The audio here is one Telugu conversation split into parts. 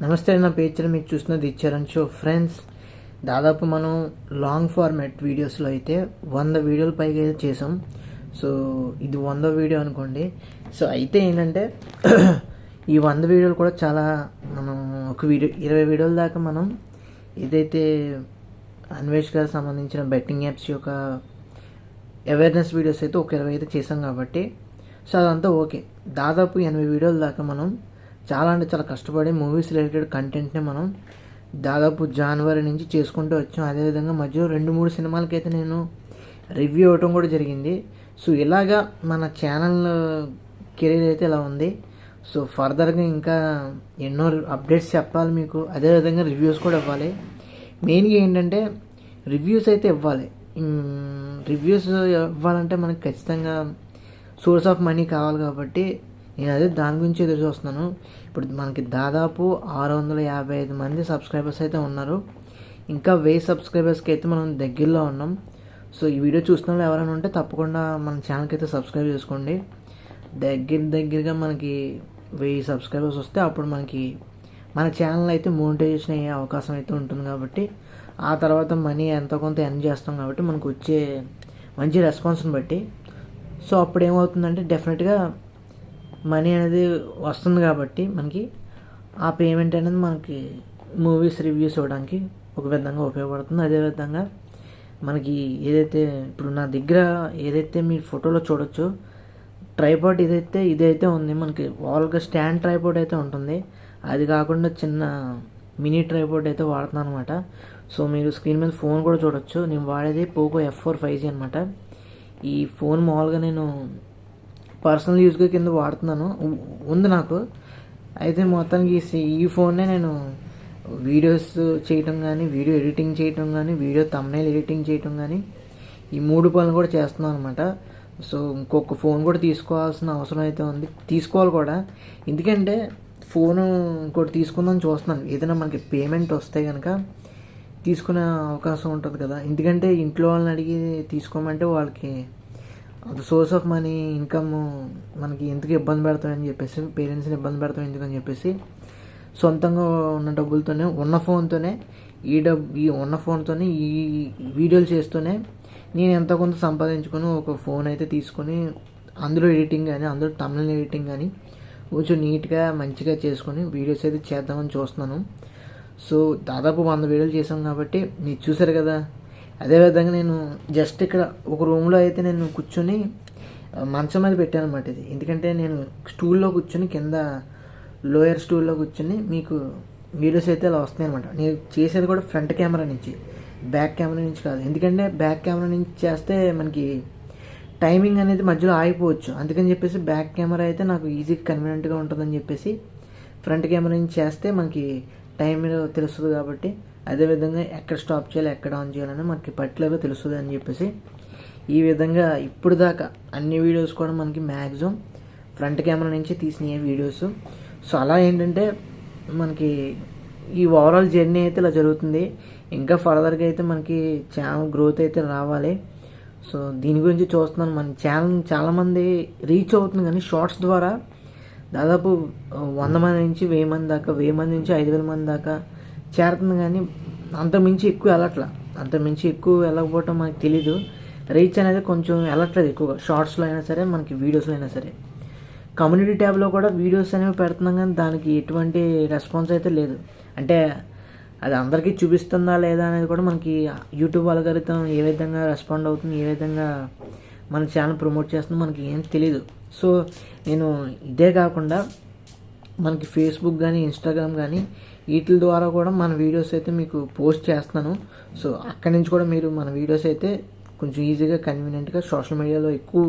నమస్తే, నా పేరు మీకు చూస్తున్నది ఇచ్చారని షో. ఫ్రెండ్స్, దాదాపు మనం లాంగ్ ఫార్మాట్ వీడియోస్లో అయితే 100 వీడియోలు పైగా అయితే చేసాం. సో ఇది 100వ వీడియో అనుకోండి. సో అయితే ఏంటంటే ఈ 100 వీడియోలు కూడా చాలా మనం ఒక వీడియో 20 వీడియోల దాకా మనం ఏదైతే అన్వేష్కి సంబంధించిన బెట్టింగ్ యాప్స్ యొక్క అవేర్నెస్ వీడియోస్ అయితే ఒక 20 అయితే చేసాం కాబట్టి సో అదంతా ఓకే. దాదాపు 80 వీడియోల దాకా మనం చాలా అంటే చాలా కష్టపడి మూవీస్ రిలేటెడ్ కంటెంట్ని మనం దాదాపు జనవరి నుంచి చేసుకుంటూ వచ్చాం. అదేవిధంగా మధ్యలో 2-3 సినిమాలకైతే నేను రివ్యూ అవ్వటం కూడా జరిగింది. సో ఇలాగా మన ఛానల్ కెరీర్ అయితే ఇలా ఉంది. సో ఫర్దర్గా ఇంకా ఎన్నో అప్డేట్స్ చెప్పాలి మీకు, అదేవిధంగా రివ్యూస్ కూడా ఇవ్వాలి. మెయిన్గా ఏంటంటే రివ్యూస్ అయితే ఇవ్వాలి. రివ్యూస్ ఇవ్వాలంటే మనకి ఖచ్చితంగా సోర్స్ ఆఫ్ మనీ కావాలి కాబట్టి నేను అదే దాని గురించి ఎదురు చూస్తున్నాను. ఇప్పుడు మనకి దాదాపు 655 మంది సబ్స్క్రైబర్స్ అయితే ఉన్నారు. ఇంకా 1000 సబ్స్క్రైబర్స్కి అయితే మనం దగ్గరలో ఉన్నాం. సో ఈ వీడియో చూస్తున్న వాళ్ళు ఎవరైనా ఉంటే తప్పకుండా మన ఛానల్కి అయితే సబ్స్క్రైబ్ చేసుకోండి. దగ్గరగా మనకి 1000 సబ్స్క్రైబర్స్ వస్తే అప్పుడు మనకి మన ఛానల్ అయితే మోనిటైజేషన్ అయ్యే అవకాశం అయితే ఉంటుంది. కాబట్టి ఆ తర్వాత మనీ ఎంతో కొంత ఎర్న్ చేస్తాం కాబట్టి మనకు వచ్చే మంచి రెస్పాన్స్ని బట్టి సో అప్పుడు ఏమవుతుందంటే డెఫినెట్గా మనీ అనేది వస్తుంది కాబట్టి మనకి ఆ పేమెంట్ అనేది మనకి మూవీస్ రివ్యూస్ ఇవ్వడానికి ఒక విధంగా ఉపయోగపడుతుంది. అదేవిధంగా మనకి ఏదైతే ఇప్పుడు నా దగ్గర ఏదైతే మీరు ఫోటోలో చూడొచ్చు ట్రైపాడ్ ఇదైతే ఉంది. మనకి వాల్గా స్టాండ్ ట్రైపాడ్ అయితే ఉంటుంది. అది కాకుండా చిన్న మినీ ట్రైపాడ్ అయితే వాడుతున్నాను అనమాట. సో మీరు స్క్రీన్ మీద ఫోన్ కూడా చూడొచ్చు. నేను వాడేది పోకో F4 5G అనమాట. ఈ ఫోన్ మామూలుగా నేను పర్సనల్ యూజ్గా కింద వాడుతున్నాను, ఉంది నాకు. అయితే మొత్తానికి ఈ ఫోన్నే నేను వీడియోస్ చేయటం కానీ, వీడియో ఎడిటింగ్ చేయటం కానీ, వీడియో థంబ్నెయిల్ ఎడిటింగ్ చేయటం కానీ ఈ 3 పనులు కూడా చేస్తున్నాను అనమాట. సో ఇంకొక ఫోన్ కూడా తీసుకోవాల్సిన అవసరం అయితే ఉంది, తీసుకోవాలి కూడా. ఎందుకంటే ఫోను ఇంకోటి తీసుకుందామని చూస్తున్నాను. ఏదైనా మనకి పేమెంట్ వస్తే కనుక తీసుకునే అవకాశం ఉంటుంది కదా. ఎందుకంటే ఇంట్లో వాళ్ళని అడిగి తీసుకోమంటే వాళ్ళకి అది సోర్స్ ఆఫ్ మనీ ఇన్కమ్ మనకి ఎందుకు ఇబ్బంది పెడతామని చెప్పేసి, పేరెంట్స్ని ఇబ్బంది పెడతాం ఎందుకని చెప్పేసి సొంతంగా ఉన్న డబ్బులతోనే ఉన్న ఫోన్తోనే ఈ ఉన్న ఫోన్తోనే ఈ వీడియోలు చేస్తూనే నేను ఎంతో కొంత సంపాదించుకొని ఒక ఫోన్ అయితే తీసుకొని అందులో ఎడిటింగ్ కానీ, అందులో తమిళ ఎడిటింగ్ కానీ కొంచెం నీట్గా మంచిగా చేసుకొని వీడియోస్ అయితే చేద్దామని చూస్తున్నాను. సో దాదాపు 100 వీడియోలు చేసాం కాబట్టి మీరు చూసారు కదా. అదేవిధంగా నేను జస్ట్ ఇక్కడ ఒక రూమ్లో అయితే నేను కూర్చొని మంచం మీద పెట్టాను అనమాట ఇది. ఎందుకంటే నేను స్టూల్లో కూర్చొని కింద లోయర్ స్టూల్లో కూర్చొని మీకు వీడియోస్ అయితే అలా వస్తాయి అనమాట. నేను చేసేది కూడా ఫ్రంట్ కెమెరా నుంచి, బ్యాక్ కెమెరా నుంచి కాదు. ఎందుకంటే బ్యాక్ కెమెరా నుంచి చేస్తే మనకి టైమింగ్ అనేది మధ్యలో ఆగిపోవచ్చు. అందుకని చెప్పేసి బ్యాక్ కెమెరా అయితే నాకు ఈజీగా కన్వీనియంట్గా ఉంటుందని చెప్పేసి ఫ్రంట్ కెమెరా నుంచి చేస్తే మనకి టైం తెలుస్తుంది కాబట్టి, అదేవిధంగా ఎక్కడ స్టాప్ చేయాలి, ఎక్కడ ఆన్ చేయాలని మనకి పర్టికులర్గా తెలుస్తుంది అని చెప్పేసి ఈ విధంగా ఇప్పుడు దాకా అన్ని వీడియోస్ కూడా మనకి మ్యాక్సిమం ఫ్రంట్ కెమెరా నుంచి తీసిన వీడియోస్. సో అలా ఏంటంటే మనకి ఈ ఓవరాల్ జర్నీ అయితే ఇలా జరుగుతుంది. ఇంకా ఫర్దర్గా అయితే మనకి ఛానల్ గ్రోత్ అయితే రావాలి. సో దీని గురించి చూస్తున్నాను. మన ఛానల్ చాలామంది రీచ్ అవుతుంది కానీ షార్ట్స్ ద్వారా దాదాపు 100 మంది నుంచి 1000 మంది దాకా, 1000 మంది నుంచి 5000 మంది దాకా చేరుతుంది. కానీ అంతకుమించి ఎక్కువ వెళ్ళట్లా. అంతకుమించి ఎక్కువ వెళ్ళకపోవటం మనకు తెలీదు. రీచ్ అనేది కొంచెం వెళ్ళట్లేదు ఎక్కువగా, షార్ట్స్లో అయినా సరే మనకి వీడియోస్లో అయినా సరే. కమ్యూనిటీ ట్యాబ్లో కూడా వీడియోస్ అనేవి పెడుతున్నాం కానీ దానికి ఎటువంటి రెస్పాన్స్ అయితే లేదు. అంటే అది అందరికీ చూపిస్తుందా లేదా అనేది కూడా మనకి యూట్యూబ్ అల్గోరిథం ఏ విధంగా రెస్పాండ్ అవుతుంది, ఏ విధంగా మన ఛానల్ ప్రమోట్ చేస్తుందో మనకి ఏం తెలీదు. సో నేను ఇదే కాకుండా మనకి ఫేస్బుక్ కానీ, ఇన్స్టాగ్రామ్ కానీ వీటి ద్వారా కూడా మన వీడియోస్ అయితే మీకు పోస్ట్ చేస్తున్నాను. సో అక్కడి నుంచి కూడా మీరు మన వీడియోస్ అయితే కొంచెం ఈజీగా కన్వీనియంట్గా సోషల్ మీడియాలో ఎక్కువ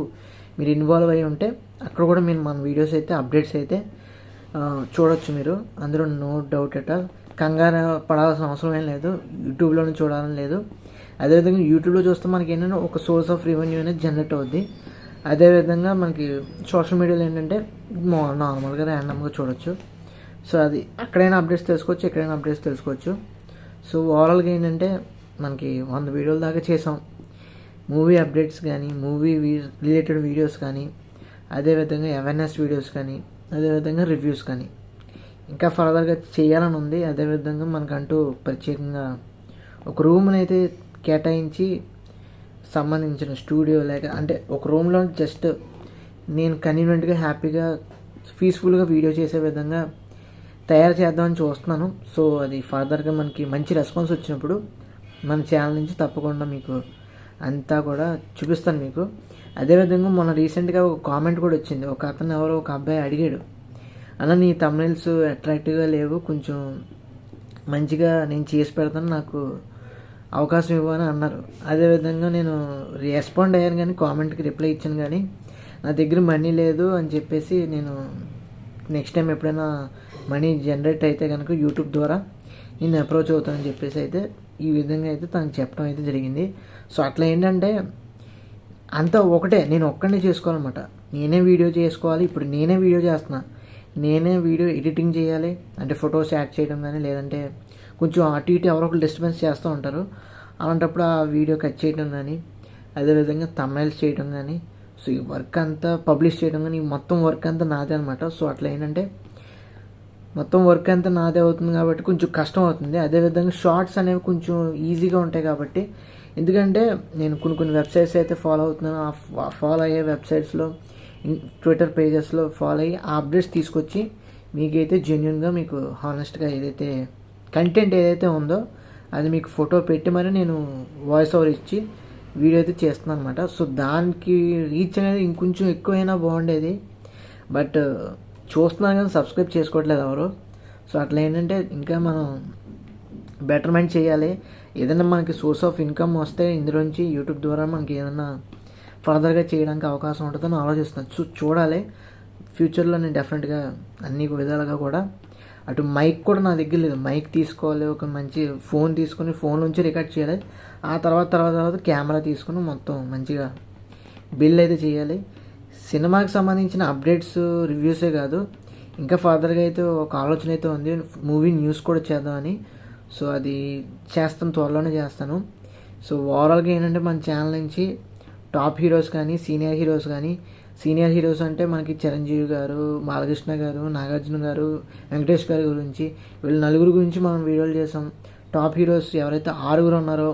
మీరు ఇన్వాల్వ్ అయ్యి ఉంటే అక్కడ కూడా మీరు మన వీడియోస్ అయితే అప్డేట్స్ అయితే చూడొచ్చు మీరు. అందులో నో డౌట్ ఎట్ ఆల్. కంగారు పడాల్సిన అవసరం ఏం లేదు, యూట్యూబ్లోనే చూడాలని లేదు. అదేవిధంగా యూట్యూబ్లో చూస్తే మనకి ఏంటంటే ఒక సోర్స్ ఆఫ్ రెవెన్యూ అనేది జనరేట్ అవుద్ది. అదేవిధంగా మనకి సోషల్ మీడియాలో ఏంటంటే నార్మల్గా ర్యాండమ్గా చూడొచ్చు. సో అది అక్కడైనా అప్డేట్స్ తెలుసుకోవచ్చు, ఎక్కడైనా అప్డేట్స్ తెలుసుకోవచ్చు. సో ఓవరాల్గా ఏంటంటే మనకి 100 వీడియోల దాకా చేసాం. మూవీ అప్డేట్స్ కానీ, మూవీ రిలేటెడ్ వీడియోస్ కానీ, అదేవిధంగా అవేర్నెస్ వీడియోస్ కానీ, అదేవిధంగా రివ్యూస్ కానీ ఇంకా ఫర్దర్గా చేయాలని ఉంది. అదేవిధంగా మనకంటూ ప్రత్యేకంగా ఒక రూమ్ని అయితే కేటాయించి సంబంధించిన స్టూడియో లేక అంటే ఒక రూమ్లో జస్ట్ నేను కన్వీనియంట్గా హ్యాపీగా పీస్ఫుల్గా వీడియో చేసే విధంగా తయారు చేద్దామని చూస్తున్నాను. సో అది ఫర్దర్గా మనకి మంచి రెస్పాన్స్ వచ్చినప్పుడు మన ఛానల్ నుంచి తప్పకుండా మీకు అంతా కూడా చూపిస్తాను మీకు. అదేవిధంగా మొన్న రీసెంట్గా ఒక కామెంట్ కూడా వచ్చింది. ఒక అబ్బాయి అడిగాడు, అన్న నీ థంబ్నెయిల్స్ అట్రాక్టివ్గా లేవు, కొంచెం మంచిగా నేను చేసి పెడతాను, నాకు అవకాశం ఇవ్వని అన్నారు. అదేవిధంగా నేను రెస్పాండ్ అయ్యాను కానీ కామెంట్కి రిప్లై ఇచ్చాను కానీ నా దగ్గర మనీ లేదు అని చెప్పేసి నేను నెక్స్ట్ టైం ఎప్పుడైనా మనీ జనరేట్ అయితే కనుక యూట్యూబ్ ద్వారా నేను అప్రోచ్ అవుతానని చెప్పేసి అయితే ఈ విధంగా అయితే తనకు చెప్పడం అయితే జరిగింది. సో అట్లా ఏంటంటే అంతా ఒకటే, నేను ఒక్కడినే చేసుకోవాలన్నమాట. నేనే వీడియో చేసుకోవాలి. ఇప్పుడు నేనే వీడియో చేస్తున్నా, నేనే వీడియో ఎడిటింగ్ చేయాలి. అంటే ఫొటోస్ యాడ్ చేయడం కానీ లేదంటే కొంచెం అటు ఇటు ఎవరో ఒకరు డిస్టర్బెన్స్ చేస్తూ ఉంటారు. అలాంటప్పుడు ఆ వీడియో కట్ చేయడం కానీ అదేవిధంగా థంబ్నెయిల్స్ చేయడం కానీ సో ఈ వర్క్ అంతా పబ్లిష్ చేయడం కానీ మొత్తం వర్క్ అంతా నాదే అనమాట. సో అట్లా ఏంటంటే మొత్తం వర్క్ అంతా నాదే అవుతుంది కాబట్టి కొంచెం కష్టం అవుతుంది. అదేవిధంగా షార్ట్స్ అనేవి కొంచెం ఈజీగా ఉంటాయి కాబట్టి, ఎందుకంటే నేను కొన్ని వెబ్సైట్స్ అయితే ఫాలో అవుతున్నాను. ఆ ఫాలో అయ్యే వెబ్సైట్స్లో ట్విట్టర్ పేజెస్లో ఫాలో అయ్యి ఆ అప్డేట్స్ తీసుకొచ్చి మీకైతే జెన్యున్గా మీకు హానెస్ట్గా ఏదైతే కంటెంట్ ఏదైతే ఉందో అది మీకు ఫోటో పెట్టి మరి నేను వాయిస్ ఓవర్ ఇచ్చి వీడియో అయితే చేస్తున్నాను అనమాట. సో దానికి రీచ్ అనేది ఇంకొంచెం ఎక్కువైనా బాగుండేది. బట్ చూస్తున్నాను కానీ సబ్స్క్రైబ్ చేసుకోవట్లేదు ఎవరు. సో అట్లా ఏంటంటే ఇంకా మనం బెటర్మెంట్ చేయాలి. ఏదైనా మనకి సోర్స్ ఆఫ్ ఇన్కమ్ వస్తే ఇందులోంచి యూట్యూబ్ ద్వారా మనకి ఏదైనా ఫర్దర్గా చేయడానికి అవకాశం ఉంటుందని ఆలోచిస్తున్నాను. చూడాలి ఫ్యూచర్లో నేను డెఫినెట్గా అన్ని విధాలుగా కూడా. అటు మైక్ కూడా నా దగ్గర లేదు, మైక్ తీసుకోవాలి, ఒక మంచి ఫోన్ తీసుకొని ఫోన్ నుంచి రికార్డ్ చేయాలి. ఆ తర్వాత కెమెరా తీసుకుని మొత్తం మంచిగా బిల్ అయితే చేయాలి. సినిమాకి సంబంధించిన అప్డేట్స్ రివ్యూసే కాదు, ఇంకా ఫర్దర్గా అయితే ఒక ఆలోచన అయితే ఉంది, మూవీ న్యూస్ కూడా చేద్దామని. సో అది చేస్తాను, త్వరలోనే చేస్తాను. సో ఓవరాల్గా ఏంటంటే మన ఛానల్ నుంచి టాప్ హీరోస్ కానీ సీనియర్ హీరోస్ కానీ, సీనియర్ హీరోస్ అంటే మనకి చిరంజీవి గారు, బాలకృష్ణ గారు, నాగార్జున గారు, వెంకటేష్ గారి గురించి, వీళ్ళు నలుగురు గురించి మనం వీడియోలు చేసాం. టాప్ హీరోస్ ఎవరైతే 6 ఉన్నారో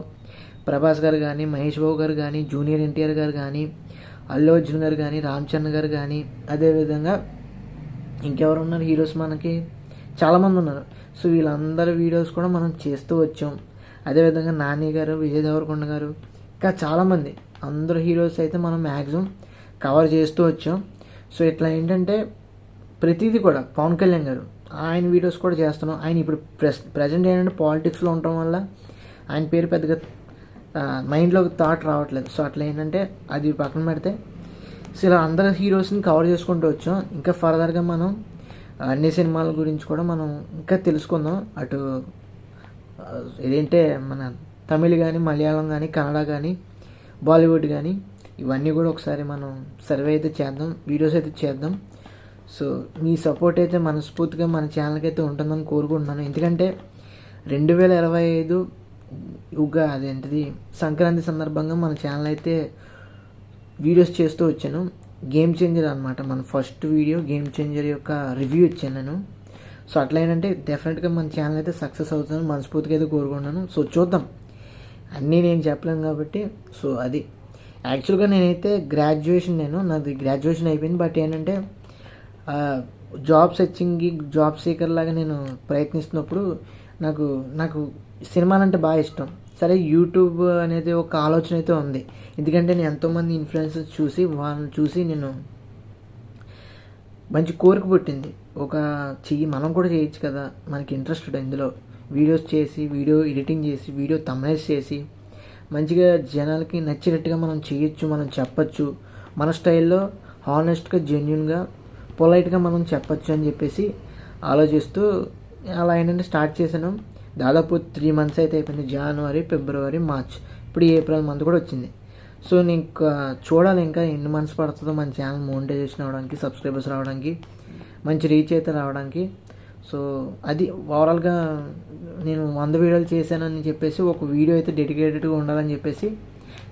ప్రభాస్ గారు కానీ, మహేష్ బాబు గారు కానీ, జూనియర్ ఎన్టీఆర్ గారు కానీ, అల్లు అర్జున్ గారు కానీ, రామ్ చరణ్ గారు కానీ, అదేవిధంగా ఇంకెవరు ఉన్నారు హీరోస్ మనకి చాలామంది ఉన్నారు. సో వీళ్ళందరి వీడియోస్ కూడా మనం చేస్తూ వచ్చాం. అదేవిధంగా నాని గారు, విజయ్ దేవరకొండ గారు, ఇంకా చాలామంది అందరు హీరోస్ అయితే మనం మ్యాక్సిమం కవర్ చేస్తూ వచ్చాం. సో ఇట్లా ఏంటంటే ప్రతిదీ కూడా పవన్ కళ్యాణ్ గారు ఆయన వీడియోస్ కూడా చేస్తున్నాం. ఆయన ఇప్పుడు ప్రజెంట్ ఏంటంటే పాలిటిక్స్లో ఉండటం వల్ల ఆయన పేరు పెద్దగా మైండ్లోకి థాట్ రావట్లేదు. సో అట్లా ఏంటంటే అది పక్కన పెడితే సో ఇలా అందరు హీరోస్ని కవర్ చేసుకుంటూ వచ్చాం. ఇంకా ఫర్దర్గా మనం అన్ని సినిమాల గురించి కూడా మనం ఇంకా తెలుసుకుందాం. అటు ఏదంటే మన తమిళ్ కానీ, మలయాళం కానీ, కన్నడ కానీ, బాలీవుడ్ కానీ ఇవన్నీ కూడా ఒకసారి మనం సర్వే అయితే చేద్దాం, వీడియోస్ అయితే చేద్దాం. సో మీ సపోర్ట్ అయితే మనస్ఫూర్తిగా మన ఛానల్కి అయితే ఉంటుందని కోరుకుంటున్నాను. ఎందుకంటే 2025 అదేంటిది సంక్రాంతి సందర్భంగా మన ఛానల్ అయితే వీడియోస్ చేస్తూ వచ్చాను. గేమ్ చేంజర్ అనమాట మన ఫస్ట్ వీడియో, గేమ్ చేంజర్ యొక్క రివ్యూ ఇచ్చాను నేను. సో అట్లా ఏంటంటే డెఫినెట్గా మన ఛానల్ అయితే సక్సెస్ అవుతుందని మనస్ఫూర్తిగా అయితే కోరుకుంటున్నాను. సో చూద్దాం, అన్నీ నేను చెప్పలేను కాబట్టి. సో అది యాక్చువల్గా నేనైతే నాది గ్రాడ్యుయేషన్ అయిపోయింది. బట్ ఏంటంటే జాబ్ సెర్చింగ్కి, జాబ్ సీకర్ లాగా నేను ప్రయత్నిస్తున్నప్పుడు నాకు సినిమాలంటే బాగా ఇష్టం. సరే యూట్యూబ్ అనేది ఒక ఆలోచన అయితే ఉంది. ఎందుకంటే నేను ఎంతోమంది ఇన్ఫ్లుయెన్సర్స్ చూసి వాళ్ళని చూసి నేను మంచి కోరిక పుట్టింది, మనం కూడా చేయొచ్చు కదా, మనకి ఇంట్రెస్టెడ్ ఇందులో వీడియోస్ చేసి, వీడియో ఎడిటింగ్ చేసి, వీడియో థంబ్నెయిల్స్ చేసి మంచిగా జనాలకి నచ్చినట్టుగా మనం చేయొచ్చు, మనం చెప్పచ్చు, మన స్టైల్లో హానెస్ట్గా, జెన్యున్గా, పొలైట్గా మనం చెప్పచ్చు అని చెప్పేసి ఆలోచిస్తూ అలా ఏంటంటే స్టార్ట్ చేశాను. దాదాపు 3 months అయితే అయిపోయింది. జనవరి, ఫిబ్రవరి, మార్చ్, ఇప్పుడు ఏప్రిల్ మంత్ కూడా వచ్చింది. సో నేను చూడాలి ఇంకా ఎన్ని మంత్స్ పడుతుందో మన ఛానల్ మోనిటైజేషన్ అవ్వడానికి, సబ్స్క్రైబర్స్ రావడానికి, మంచి రీచ్ అయితే రావడానికి. సో అది ఓవరాల్గా నేను 100 వీడియోలు చేశానని చెప్పేసి ఒక వీడియో అయితే డెడికేటెడ్గా ఉండాలని చెప్పేసి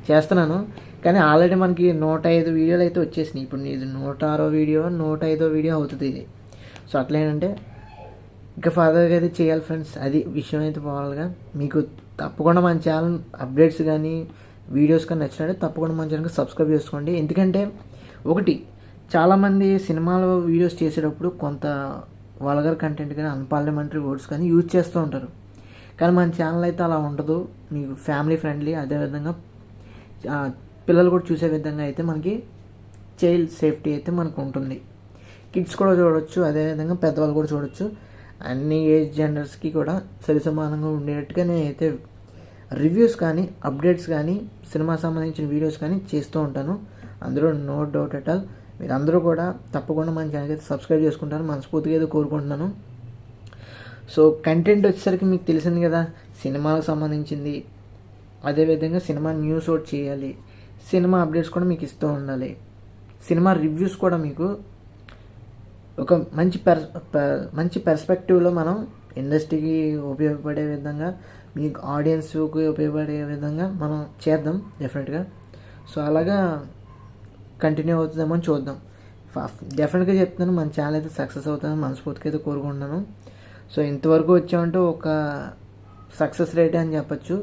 చేస్తున్నాను. కానీ ఆల్రెడీ మనకి 105 వీడియోలు అయితే వచ్చేసినాయి. ఇప్పుడు ఇది 106వ వీడియో, 105వ వీడియో అవుతుంది ఇది. సో అట్లా ఏంటంటే ఇంకా ఫర్దర్గా అయితే చేయాలి ఫ్రెండ్స్. అది విషయం అయితే పోవాలిగా. మీకు తప్పకుండా మన ఛానల్ అప్డేట్స్ కానీ వీడియోస్ కానీ నచ్చినట్టు తప్పకుండా మన ఛానల్కి సబ్స్క్రైబ్ చేసుకోండి. ఎందుకంటే ఒకటి, చాలామంది సినిమాలో వీడియోస్ చేసేటప్పుడు కొంత వల్గర్ కంటెంట్ కానీ అన్పార్లమెంటరీ వర్డ్స్ కానీ యూజ్ చేస్తూ ఉంటారు. కానీ మన ఛానల్ అయితే అలా ఉండదు. మీకు ఫ్యామిలీ ఫ్రెండ్లీ, అదేవిధంగా పిల్లలు కూడా చూసే విధంగా అయితే మనకి చైల్డ్ సేఫ్టీ అయితే మనకు ఉంటుంది. కిడ్స్ కూడా చూడవచ్చు, అదేవిధంగా పెద్దవాళ్ళు కూడా చూడవచ్చు. అన్ని ఏజ్ జెండర్స్కి కూడా సరిసమానంగా ఉండేటట్టుగా నేనైతే రివ్యూస్ కానీ అప్డేట్స్ కానీ సినిమా సంబంధించిన వీడియోస్ కానీ చేస్తూ ఉంటాను. అందులో నో డౌట్ అట్ ఆల్. మీరు అందరూ కూడా తప్పకుండా మన ఛానల్కి అయితే సబ్స్క్రైబ్ చేసుకుంటారు మనస్ఫూర్తిగా అయితే కోరుకుంటున్నాను. సో కంటెంట్ వచ్చేసరికి మీకు తెలిసింది కదా, సినిమాలకు సంబంధించింది, అదేవిధంగా సినిమా న్యూస్ ఒకటి చేయాలి, సినిమా అప్డేట్స్ కూడా మీకు ఇస్తూ ఉండాలి, సినిమా రివ్యూస్ కూడా మీకు ఒక మంచి పర్స్పెక్టివ్లో మనం ఇండస్ట్రీకి ఉపయోగపడే విధంగా, మీకు ఆడియన్స్కి ఉపయోగపడే విధంగా మనం చేద్దాం డెఫినెట్గా. సో అలాగా కంటిన్యూ అవుతుందేమో అని చూద్దాం. డెఫినెట్గా చెప్తున్నాను, మన ఛానల్ అయితే సక్సెస్ అవుతుందని మనస్ఫూర్తిగా అయితే కోరుకుంటున్నాను. సో ఇంతవరకు వచ్చామంటే ఒక సక్సెస్ రేట్ అని చెప్పచ్చు.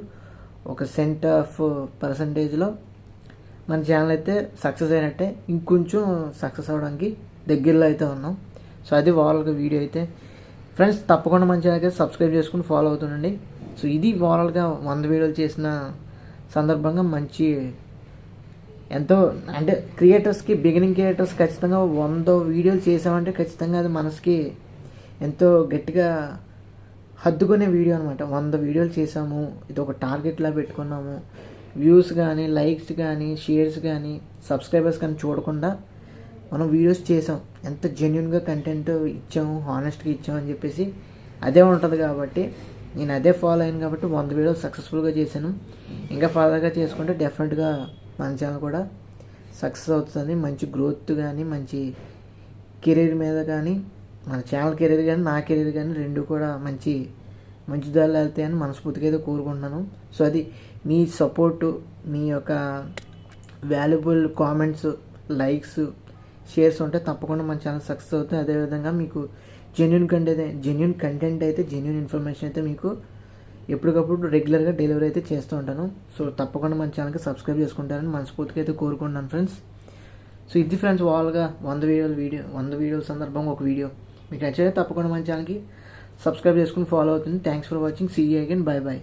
ఒక %% మన ఛానల్ అయితే సక్సెస్ అయినట్టే. ఇంకొంచెం సక్సెస్ అవ్వడానికి దగ్గరలో అయితే ఉన్నాం. సో అది ఓవరాల్గా వీడియో అయితే ఫ్రెండ్స్. తప్పకుండా మన ఛానల్కి సబ్స్క్రైబ్ చేసుకుని ఫాలో అవుతుండండి. సో ఇది ఓవరాల్గా 100 వీడియోలు చేసిన సందర్భంగా మంచి ఎంతో అంటే క్రియేటర్స్కి, బిగినింగ్ క్రియేటర్స్ ఖచ్చితంగా 100 వీడియోలు చేసామంటే ఖచ్చితంగా అది మనసుకి ఎంతో గట్టిగా హద్దుకునే వీడియో అనమాట. 100 వీడియోలు చేసాము, ఇది ఒక టార్గెట్లా పెట్టుకున్నాము. వ్యూస్ కానీ, లైక్స్ కానీ, షేర్స్ కానీ, సబ్స్క్రైబర్స్ కానీ చూడకుండా మనం వీడియోస్ చేసాం. ఎంత జెన్యున్గా కంటెంట్ ఇచ్చాము, హానెస్ట్గా ఇచ్చాము అని చెప్పేసి అదే ఉంటుంది. కాబట్టి నేను అదే ఫాలో అయ్యాను కాబట్టి 100 వీడియోలు సక్సెస్ఫుల్గా చేశాను. ఇంకా ఫర్దర్గా చేసుకుంటే డెఫినెట్గా మన ఛానల్ కూడా సక్సెస్ అవుతుంది. మంచి గ్రోత్ కానీ, మంచి కెరీర్ మీద కానీ, మన ఛానల్ కెరీర్ కానీ, నా కెరీర్ కానీ రెండు కూడా మంచి దారిలో వెళ్తాయని మనస్ఫూర్తిగా అయితే కోరుకుంటున్నాను. సో అది మీ సపోర్టు, మీ యొక్క వాల్యుబుల్ కామెంట్స్, లైక్స్, షేర్స్ ఉంటే తప్పకుండా మన ఛానల్ సక్సెస్ అవుతుంది. అదేవిధంగా మీకు జెన్యున్ కంటెంట్ అయితే, జెన్యున్ ఇన్ఫర్మేషన్ అయితే మీకు ఎప్పటికప్పుడు రెగ్యులర్గా డెలివరీ అయితే చేస్తూ ఉంటాను. సో తప్పకుండా మన ఛానల్కి సబ్స్క్రైబ్ చేసుకుంటారని మనస్ఫూర్తిగా అయితే కోరుకుంటున్నాను ఫ్రెండ్స్. సో ఇది ఫ్రెండ్స్ ఓవరాల్గా 100 వీడియోల సందర్భంగా ఒక వీడియో మీకు నచ్చితే తప్పకుండా మన ఛానల్కి సబ్స్క్రైబ్ చేసుకుని ఫాలో అవుతుంది. Thanks for watching. See you again. By.